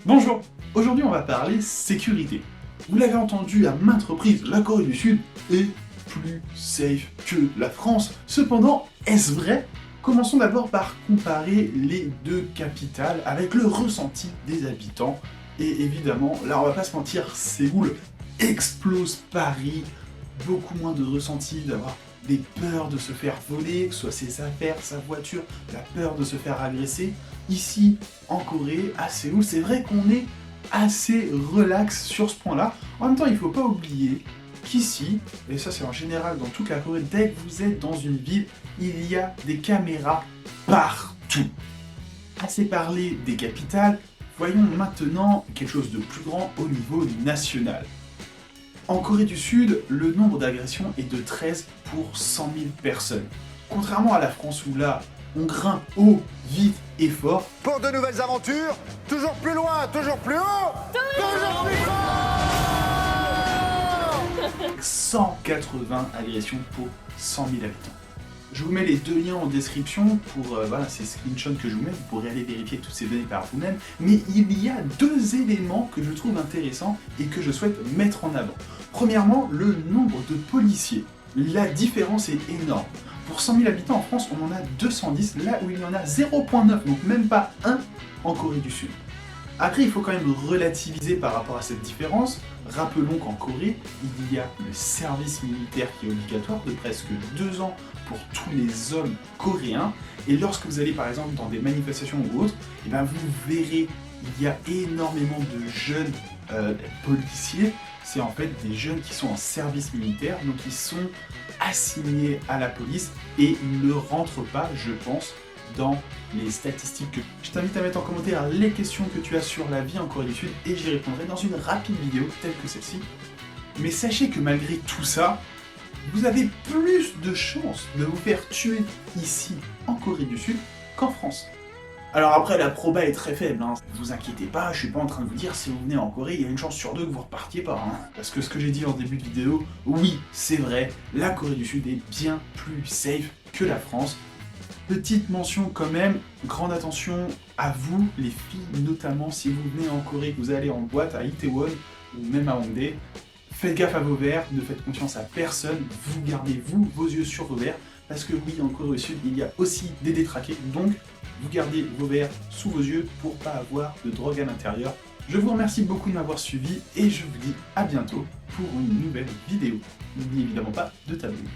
Bonjour, aujourd'hui on va parler sécurité. Vous l'avez entendu à maintes reprises, la Corée du Sud est plus safe que la France. Cependant, est-ce vrai? Commençons d'abord par comparer les deux capitales avec le ressenti des habitants. Et évidemment, là on va pas se mentir, Séoul explose Paris, beaucoup moins de ressenti d'avoir des peurs de se faire voler, que ce soit ses affaires, sa voiture, la peur de se faire agresser. Ici, en Corée, à Séoul, c'est vrai qu'on est assez relax sur ce point-là. En même temps, il ne faut pas oublier qu'ici, et ça c'est en général dans toute la Corée, dès que vous êtes dans une ville, il y a des caméras partout. Assez parlé des capitales, voyons maintenant quelque chose de plus grand au niveau national. En Corée du Sud, le nombre d'agressions est de 13 pour 100 000 personnes. Contrairement à la France où là, on grimpe haut, vite et fort. Pour de nouvelles aventures, toujours plus loin, toujours plus haut, toujours plus fort. 180 agressions pour 100 000 habitants. Je vous mets les deux liens en description pour ces screenshots que je vous mets, vous pourrez aller vérifier toutes ces données par vous-même, mais il y a deux éléments que je trouve intéressants et que je souhaite mettre en avant. Premièrement, le nombre de policiers. La différence est énorme. Pour 100 000 habitants en France, on en a 210, là où il y en a 0,9, donc même pas 1 en Corée du Sud. Après, il faut quand même relativiser par rapport à cette différence. Rappelons qu'en Corée, il y a le service militaire qui est obligatoire de presque 2 ans pour tous les hommes coréens. Et lorsque vous allez par exemple dans des manifestations ou autres, et vous verrez, il y a énormément de jeunes policiers. C'est en fait des jeunes qui sont en service militaire, donc ils sont assignés à la police et ils ne rentrent pas, je pense, dans les statistiques. Je t'invite à mettre en commentaire les questions que tu as sur la vie en Corée du Sud et j'y répondrai dans une rapide vidéo telle que celle-ci. Mais sachez que malgré tout ça, vous avez plus de chances de vous faire tuer ici en Corée du Sud qu'en France. Alors après, la proba est très faible, hein. Ne vous inquiétez pas, je suis pas en train de vous dire si vous venez en Corée, il y a une chance sur deux que vous repartiez pas, hein. Parce que ce que j'ai dit en début de vidéo, oui, c'est vrai, la Corée du Sud est bien plus safe que la France. Petite mention quand même, grande attention à vous, les filles, notamment si vous venez en Corée, que vous allez en boîte à Itaewon ou même à Hongdae, faites gaffe à vos verres, ne faites confiance à personne, vous gardez vos yeux sur vos verres, parce que oui, en Corée du Sud, il y a aussi des détraqués, donc vous gardez vos verres sous vos yeux pour pas avoir de drogue à l'intérieur. Je vous remercie beaucoup de m'avoir suivi et je vous dis à bientôt pour une nouvelle vidéo. N'oubliez évidemment pas de t'abonner.